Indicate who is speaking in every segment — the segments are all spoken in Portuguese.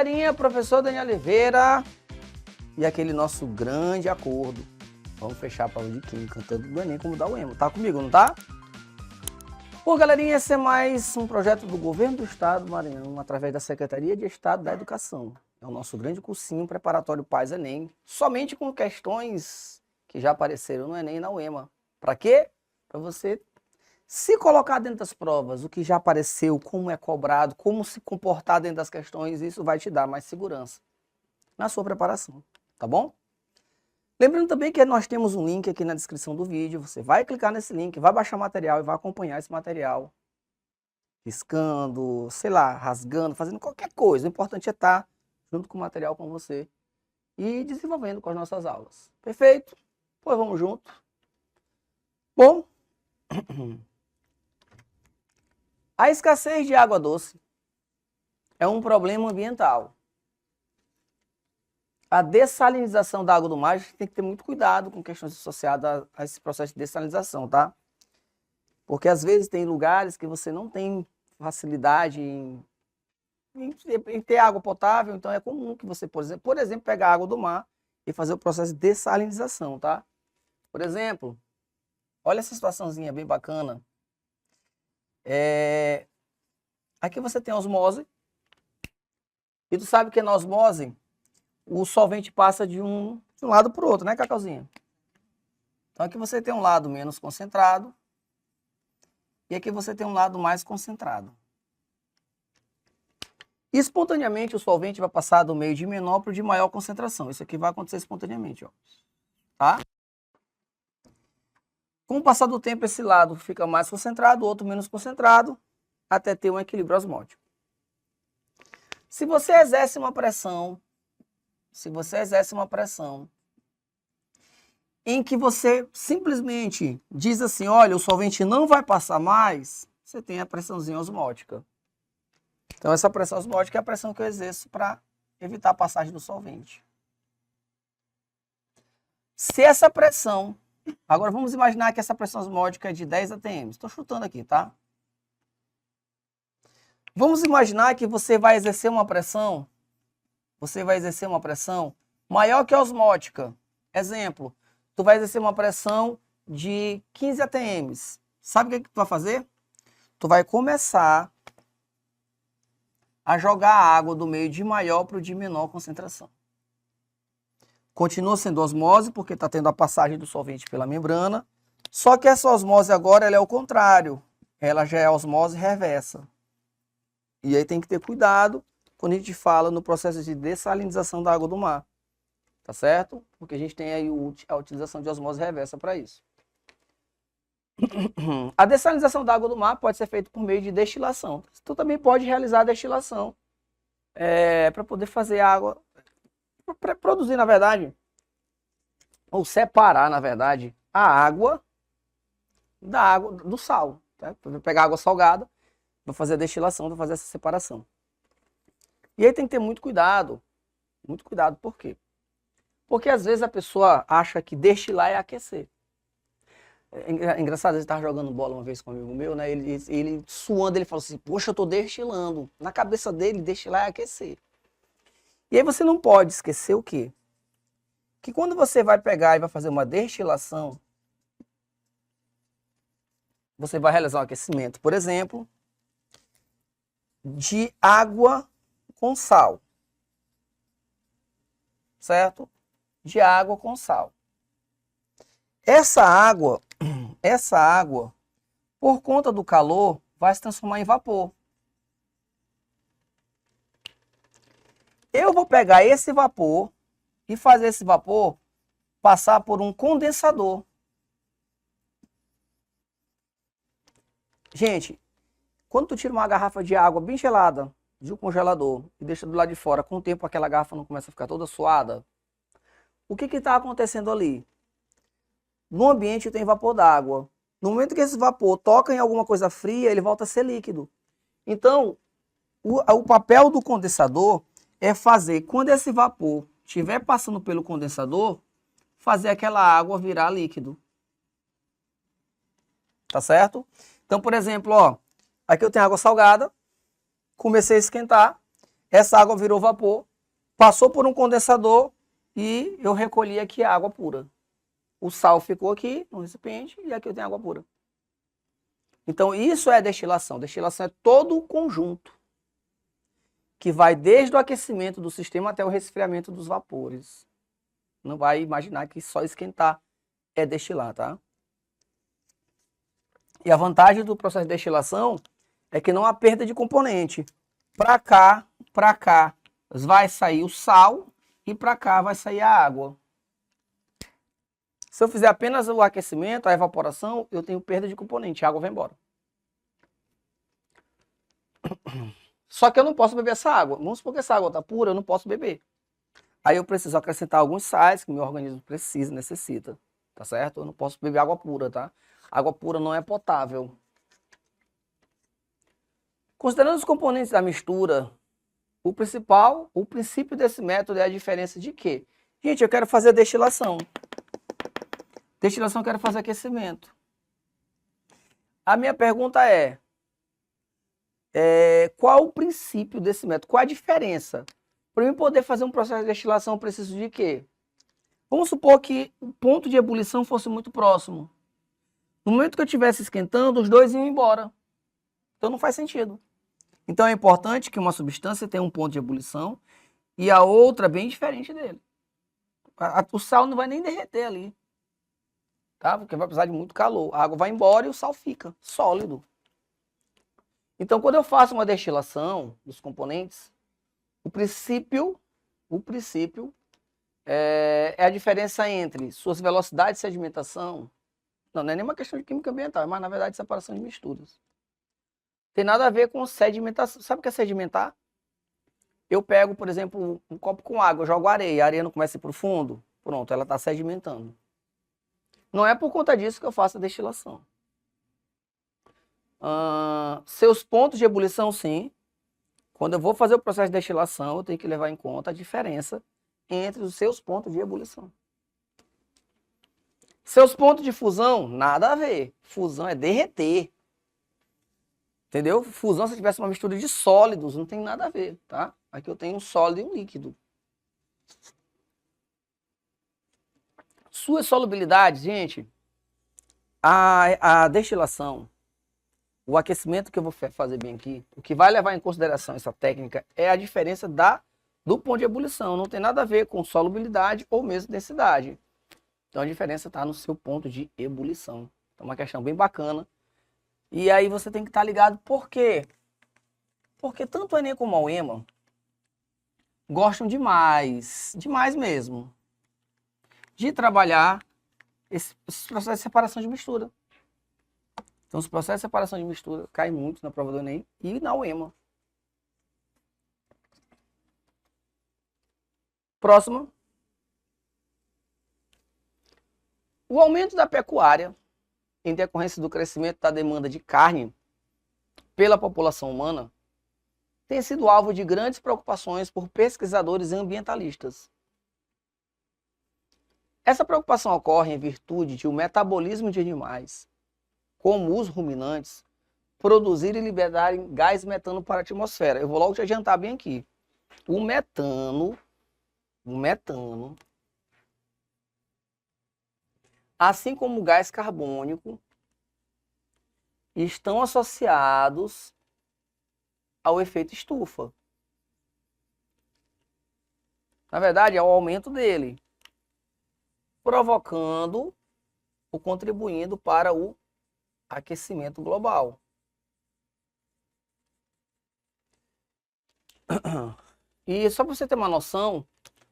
Speaker 1: galerinha, professor Daniel Oliveira e aquele nosso grande acordo. Vamos fechar a prova de Química cantando do Enem como dá o emo. Tá comigo, não tá? Bom, galerinha, esse é mais um projeto do Governo do Estado do Maranhão, através da Secretaria de Estado da Educação. É o nosso grande cursinho preparatório Paz-Enem, somente com questões que já apareceram no Enem e na UEMA. Para quê? Para você se colocar dentro das provas, o que já apareceu, como é cobrado, como se comportar dentro das questões, isso vai te dar mais segurança na sua preparação, tá bom? Lembrando também que nós temos um link aqui na descrição do vídeo, você vai clicar nesse link, vai baixar material e vai acompanhar esse material, riscando, sei lá, rasgando, fazendo qualquer coisa. O importante é estar junto com o material com você e desenvolvendo com as nossas aulas. Perfeito? Pois vamos junto. Bom, a escassez de água doce é um problema ambiental. A dessalinização da água do mar, a gente tem que ter muito cuidado com questões associadas a esse processo de dessalinização, tá? Porque às vezes tem lugares que você não tem facilidade em ter água potável, então é comum que você, por exemplo, pegar água do mar e fazer o processo de dessalinização, tá? Por exemplo, olha essa situaçãozinha bem bacana. Aqui você tem a osmose, e tu sabe que na osmose o solvente passa de um lado para o outro, né, Cacauzinha? Então aqui você tem um lado menos concentrado e aqui você tem um lado mais concentrado. E espontaneamente o solvente vai passar do meio de menor para o de maior concentração. Isso aqui vai acontecer espontaneamente, ó. Tá? Com o passar do tempo, esse lado fica mais concentrado, o outro menos concentrado, até ter um equilíbrio osmótico. Se você exerce uma pressão em que você simplesmente diz assim, olha, o solvente não vai passar mais, você tem a pressãozinha osmótica. Então essa pressão osmótica é a pressão que eu exerço para evitar a passagem do solvente. Se essa pressão, agora vamos imaginar que essa pressão osmótica é de 10 atm, estou chutando aqui, tá? Vamos imaginar que você vai exercer uma pressão maior que a osmótica. Exemplo, tu vai exercer uma pressão de 15 atm. Sabe o que tu vai fazer? Tu vai começar a jogar a água do meio de maior para o de menor concentração. Continua sendo osmose, porque está tendo a passagem do solvente pela membrana, só que essa osmose agora ela é o contrário, ela já é a osmose reversa. E aí tem que ter cuidado quando a gente fala no processo de dessalinização da água do mar, tá certo? Porque a gente tem aí a utilização de osmose reversa para isso. A dessalinização da água do mar pode ser feita por meio de destilação. Tu também pode realizar a destilação para poder fazer água, para produzir, na verdade, ou separar, na verdade, a água da água do sal. Tá? Vou pegar água salgada, vou fazer a destilação, vou fazer essa separação. E aí tem que ter muito cuidado. Muito cuidado, por quê? Porque às vezes a pessoa acha que destilar é aquecer. É engraçado, ele estava jogando bola uma vez com um amigo meu, né? Ele suando, ele falou assim, poxa, eu estou destilando. Na cabeça dele, destilar é aquecer. E aí você não pode esquecer o quê? Que quando você vai pegar e vai fazer uma destilação, você vai realizar um aquecimento, por exemplo, de água com sal. Certo? De água com sal. Essa água, por conta do calor, vai se transformar em vapor. Eu vou pegar esse vapor e fazer esse vapor passar por um condensador. Gente, quando tu tira uma garrafa de água bem gelada de um congelador e deixa do lado de fora, com o tempo aquela garrafa não começa a ficar toda suada, o que está acontecendo ali? No ambiente tem vapor d'água. No momento que esse vapor toca em alguma coisa fria, ele volta a ser líquido. Então, o papel do condensador é fazer, quando esse vapor estiver passando pelo condensador, fazer aquela água virar líquido. Tá certo? Então, por exemplo, ó, aqui eu tenho água salgada, comecei a esquentar, essa água virou vapor, passou por um condensador e eu recolhi aqui a água pura. O sal ficou aqui no recipiente e aqui eu tenho água pura. Então isso é destilação. Destilação é todo o conjunto que vai desde o aquecimento do sistema até o resfriamento dos vapores. Não vai imaginar que só esquentar é destilar, tá? E a vantagem do processo de destilação é que não há perda de componente. Para cá vai sair o sal e para cá vai sair a água. Se eu fizer apenas o aquecimento, a evaporação, eu tenho perda de componente, a água vai embora. Só que eu não posso beber essa água. Vamos supor que essa água está pura, eu não posso beber. Aí eu preciso acrescentar alguns sais que o meu organismo precisa, necessita. Tá certo? Eu não posso beber água pura, tá? Água pura não é potável. Considerando os componentes da mistura, o princípio desse método é a diferença de quê? Gente, eu quero fazer destilação. Destilação eu quero fazer aquecimento. A minha pergunta é qual o princípio desse método? Qual a diferença? Para eu poder fazer um processo de destilação, eu preciso de quê? Vamos supor que o ponto de ebulição fosse muito próximo. No momento que eu estivesse esquentando, os dois iam embora. Então não faz sentido. Então é importante que uma substância tenha um ponto de ebulição e a outra bem diferente dele. O sal não vai nem derreter ali. Tá? Porque vai precisar de muito calor. A água vai embora e o sal fica sólido. Então quando eu faço uma destilação dos componentes, o princípio é a diferença entre suas velocidades de sedimentação. Não é nem uma questão de química ambiental, mas na verdade separação de misturas. Tem nada a ver com sedimentação. Sabe o que é sedimentar? Eu pego, por exemplo, um copo com água, jogo areia, a areia não começa a ir para o fundo, pronto, ela está sedimentando. Não é por conta disso que eu faço a destilação. Seus pontos de ebulição, sim. Quando eu vou fazer o processo de destilação, eu tenho que levar em conta a diferença entre os seus pontos de ebulição. Seus pontos de fusão, nada a ver. Fusão é derreter. Entendeu? Fusão, se tivesse uma mistura de sólidos, não tem nada a ver, tá? Aqui eu tenho um sólido e um líquido. Suas solubilidades, gente, a destilação, o aquecimento que eu vou fazer bem aqui, o que vai levar em consideração essa técnica é a diferença do ponto de ebulição. Não tem nada a ver com solubilidade ou mesmo densidade. Então a diferença está no seu ponto de ebulição. Então uma questão bem bacana. E aí você tem que estar ligado por quê? Porque tanto o Enem como a UEMA gostam demais mesmo, de trabalhar esses processos de separação de mistura. Então os processos de separação de mistura caem muito na prova do Enem e na UEMA. Próximo. O aumento da pecuária em decorrência do crescimento da demanda de carne pela população humana, tem sido alvo de grandes preocupações por pesquisadores e ambientalistas. Essa preocupação ocorre em virtude de o metabolismo de animais, como os ruminantes, produzirem e liberarem gás metano para a atmosfera. Eu vou logo te adiantar bem aqui. O metano, assim como o gás carbônico, estão associados ao efeito estufa. Na verdade, é o aumento dele, provocando ou contribuindo para o aquecimento global. E só para você ter uma noção,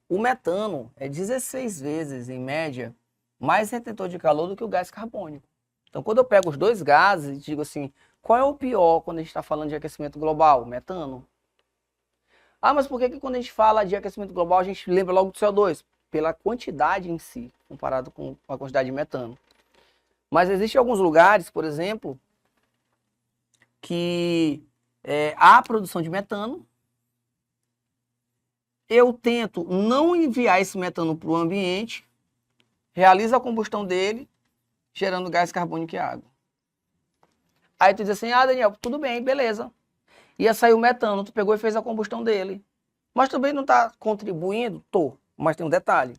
Speaker 1: o metano é 16 vezes, em média, mais retentor de calor do que o gás carbônico. Então, quando eu pego os dois gases e digo assim, qual é o pior quando a gente está falando de aquecimento global? Metano. Ah, mas por que quando a gente fala de aquecimento global a gente lembra logo do CO2? Pela quantidade em si, comparado com a quantidade de metano. Mas existem alguns lugares, por exemplo, que há produção de metano. Eu tento não enviar esse metano para o ambiente, realizo a combustão dele, gerando gás carbônico e água. Aí tu diz assim, Daniel, tudo bem, beleza. Ia sair o metano, tu pegou e fez a combustão dele. Mas também não está contribuindo? Tô, mas tem um detalhe.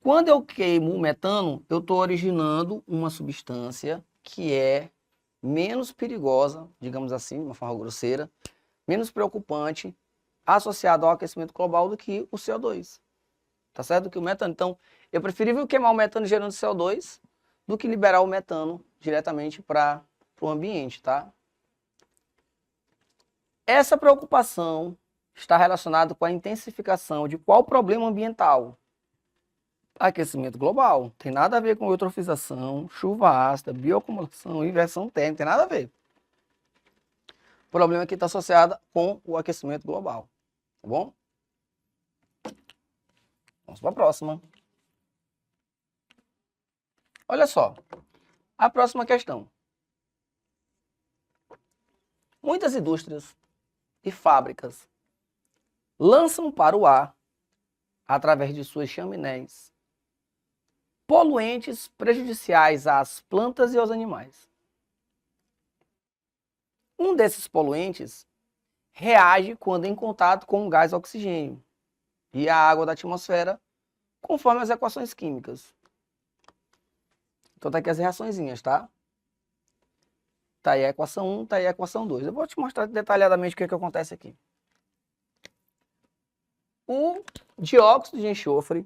Speaker 1: Quando eu queimo o metano, eu estou originando uma substância que é menos perigosa, digamos assim, de uma forma grosseira, menos preocupante, associado ao aquecimento global do que o CO2. Tá certo? Do que o metano. Então, eu preferível queimar o metano gerando CO2 do que liberar o metano diretamente para o ambiente, tá? Essa preocupação está relacionada com a intensificação de qual problema ambiental? Aquecimento global. Tem nada a ver com eutrofização, chuva ácida, bioacumulação, inversão térmica, tem nada a ver. O problema aqui está associado com o aquecimento global. Tá bom? Vamos para a próxima. Olha só, a próxima questão. Muitas indústrias e fábricas lançam para o ar, através de suas chaminés, poluentes prejudiciais às plantas e aos animais. Um desses poluentes reage quando em contato com o gás oxigênio e a água da atmosfera, conforme as equações químicas. Então tá aqui as reaçõezinhas, tá? Tá aí a equação 1, tá aí a equação 2. Eu vou te mostrar detalhadamente o que acontece aqui. O dióxido de enxofre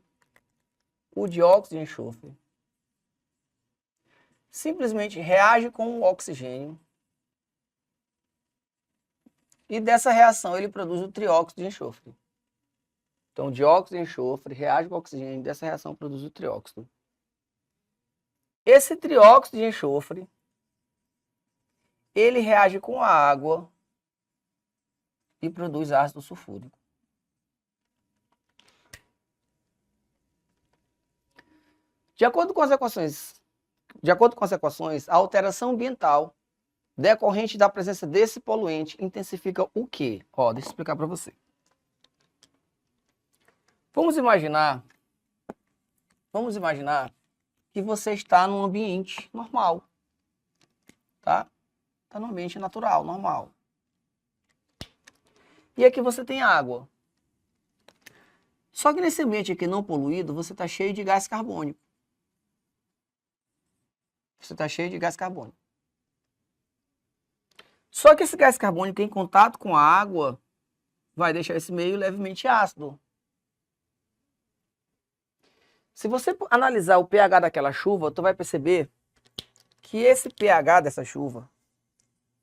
Speaker 1: simplesmente reage com o oxigênio e dessa reação ele produz o trióxido de enxofre. Então o dióxido de enxofre reage com o oxigênio e dessa reação produz o trióxido. Esse trióxido de enxofre ele reage com a água e produz ácido sulfúrico. De acordo com as equações, a alteração ambiental decorrente da presença desse poluente intensifica o quê? Ó, deixa eu explicar para você. Vamos imaginar que você está num ambiente normal, tá? Está num ambiente natural, normal. E aqui você tem água. Só que nesse ambiente aqui não poluído, você está cheio de gás carbônico. Só que esse gás carbônico em contato com a água vai deixar esse meio levemente ácido. Se você analisar o pH daquela chuva, tu vai perceber que esse pH dessa chuva,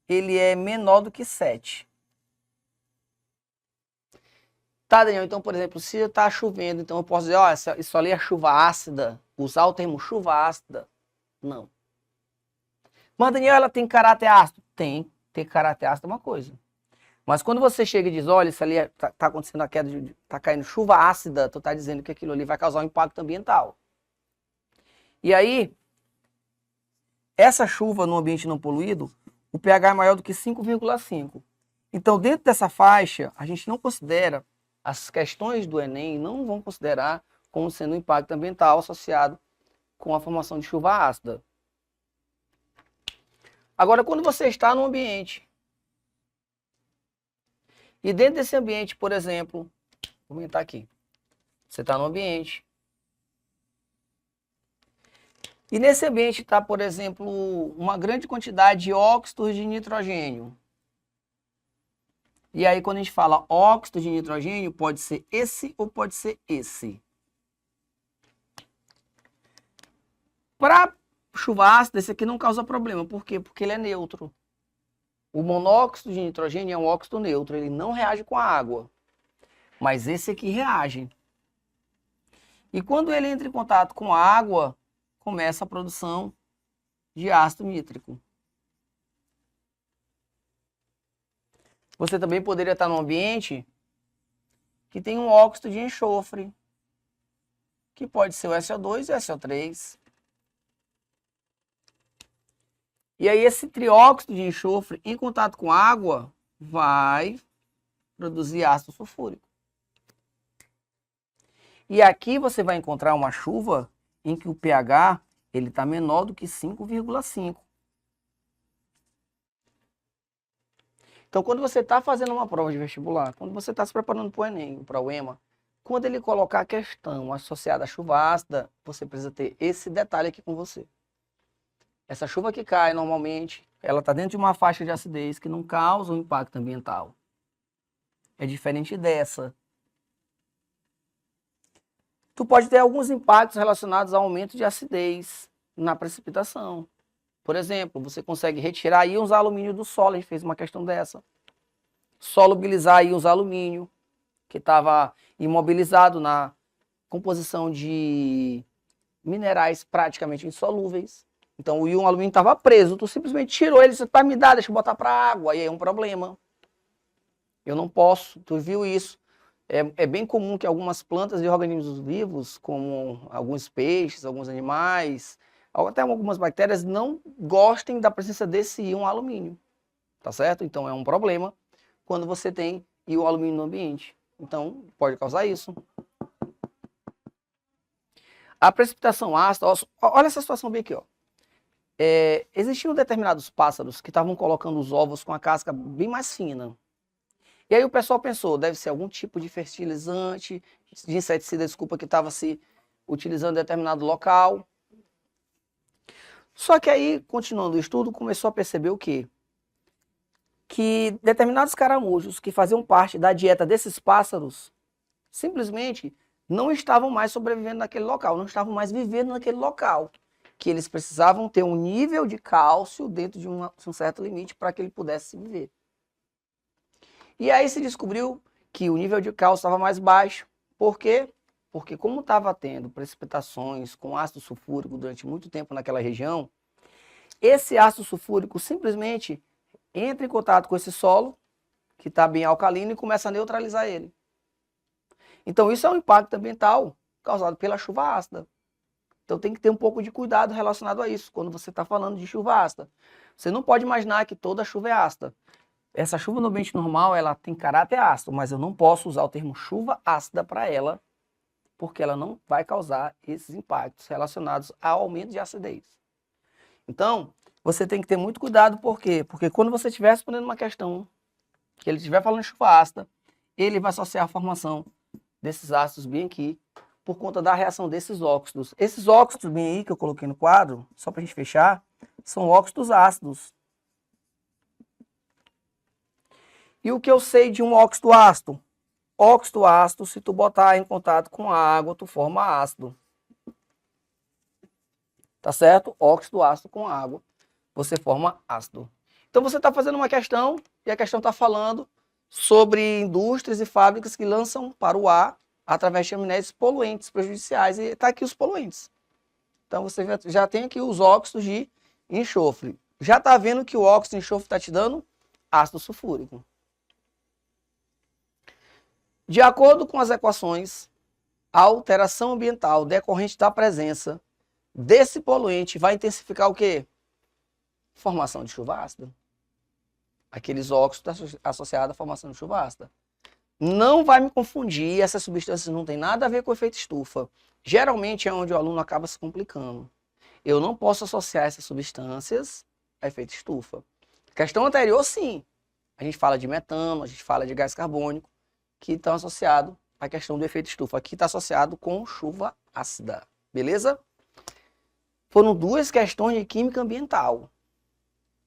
Speaker 1: ele é menor do que 7. Tá, Daniel? Então, por exemplo, se está chovendo, então eu posso dizer, ó, isso ali é chuva ácida, usar o termo chuva ácida? Não. Mas, Daniel, ela tem caráter ácido? Tem. Ter caráter ácido é uma coisa. Mas quando você chega e diz, olha, isso ali tá acontecendo a queda, tá caindo chuva ácida, tu tá dizendo que aquilo ali vai causar um impacto ambiental. E aí, essa chuva no ambiente não poluído, o pH é maior do que 5,5. Então, dentro dessa faixa, a gente não considera, as questões do Enem não vão considerar como sendo um impacto ambiental associado com a formação de chuva ácida. Agora, quando você está num ambiente, e dentro desse ambiente, por exemplo, vou aumentar aqui, você está no ambiente, e nesse ambiente está, por exemplo, uma grande quantidade de óxidos de nitrogênio. E aí, quando a gente fala óxido de nitrogênio, pode ser esse ou pode ser esse. Para chuva ácida, esse aqui não causa problema. Por quê? Porque ele é neutro. O monóxido de nitrogênio é um óxido neutro, ele não reage com a água. Mas esse aqui reage. E quando ele entra em contato com a água, começa a produção de ácido nítrico. Você também poderia estar num ambiente que tem um óxido de enxofre, que pode ser o SO2 e o SO3. E aí esse trióxido de enxofre, em contato com água, vai produzir ácido sulfúrico. E aqui você vai encontrar uma chuva em que o pH ele está menor do que 5,5. Então, quando você está fazendo uma prova de vestibular, quando você está se preparando para o Enem, para o EMA, quando ele colocar a questão associada à chuva ácida, você precisa ter esse detalhe aqui com você. Essa chuva que cai normalmente, ela está dentro de uma faixa de acidez que não causa um impacto ambiental. É diferente dessa. Tu pode ter alguns impactos relacionados ao aumento de acidez na precipitação. Por exemplo, você consegue retirar íons alumínio do solo, a gente fez uma questão dessa. Solubilizar íons alumínio, que estava imobilizado na composição de minerais praticamente insolúveis. Então o íon alumínio estava preso, tu simplesmente tirou ele, você vai me dar, deixa eu botar para a água, aí é um problema. Eu não posso, tu viu isso. É bem comum que algumas plantas e organismos vivos, como alguns peixes, alguns animais, até algumas bactérias, não gostem da presença desse íon alumínio, tá certo? Então é um problema quando você tem íon alumínio no ambiente. Então pode causar isso. A precipitação ácida, olha essa situação bem aqui, ó. Existiam determinados pássaros que estavam colocando os ovos com a casca bem mais fina. E aí o pessoal pensou, deve ser algum tipo de fertilizante, de inseticida, desculpa, que estava se utilizando em determinado local. Só que aí, continuando o estudo, começou a perceber o quê? Que determinados caramujos que faziam parte da dieta desses pássaros, simplesmente não estavam mais sobrevivendo naquele local, não estavam mais vivendo naquele local. Que eles precisavam ter um nível de cálcio dentro de um certo limite para que ele pudesse viver. E aí se descobriu que o nível de cálcio estava mais baixo. Por quê? Porque como estava tendo precipitações com ácido sulfúrico durante muito tempo naquela região, esse ácido sulfúrico simplesmente entra em contato com esse solo, que está bem alcalino, e começa a neutralizar ele. Então isso é um impacto ambiental causado pela chuva ácida. Então tem que ter um pouco de cuidado relacionado a isso, quando você está falando de chuva ácida. Você não pode imaginar que toda chuva é ácida. Essa chuva no ambiente normal, ela tem caráter ácido, mas eu não posso usar o termo chuva ácida para ela, porque ela não vai causar esses impactos relacionados ao aumento de acidez. Então, você tem que ter muito cuidado, por quê? Porque quando você estiver respondendo uma questão, que ele estiver falando de chuva ácida, ele vai associar a formação desses ácidos bem aqui, por conta da reação desses óxidos. Esses óxidos bem aí, que eu coloquei no quadro, só para a gente fechar, são óxidos ácidos. E o que eu sei de um óxido ácido? Óxido ácido, se tu botar em contato com a água, tu forma ácido. Tá certo? Óxido ácido com água, você forma ácido. Então você está fazendo uma questão, e a questão está falando sobre indústrias e fábricas que lançam para o ar, através de chaminés, poluentes prejudiciais. E está aqui os poluentes. Então você já tem aqui os óxidos de enxofre. Já está vendo que o óxido de enxofre está te dando ácido sulfúrico. De acordo com as equações, a alteração ambiental decorrente da presença desse poluente vai intensificar o quê? Formação de chuva ácida. Aqueles óxidos associados à formação de chuva ácida. Não vai me confundir, essas substâncias não têm nada a ver com o efeito estufa. Geralmente é onde o aluno acaba se complicando. Eu não posso associar essas substâncias a efeito estufa. Questão anterior, sim. A gente fala de metano, a gente fala de gás carbônico, que estão associados à questão do efeito estufa. Aqui está associado com chuva ácida. Beleza? Foram duas questões de química ambiental.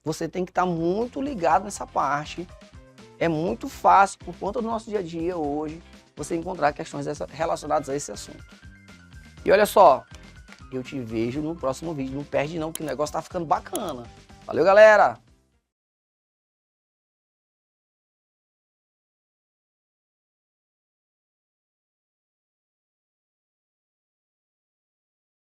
Speaker 1: Você tem que estar muito ligado nessa parte. É muito fácil, por conta do nosso dia a dia hoje, você encontrar questões relacionadas a esse assunto. E olha só, eu te vejo no próximo vídeo. Não perde não, que o negócio tá ficando bacana. Valeu, galera!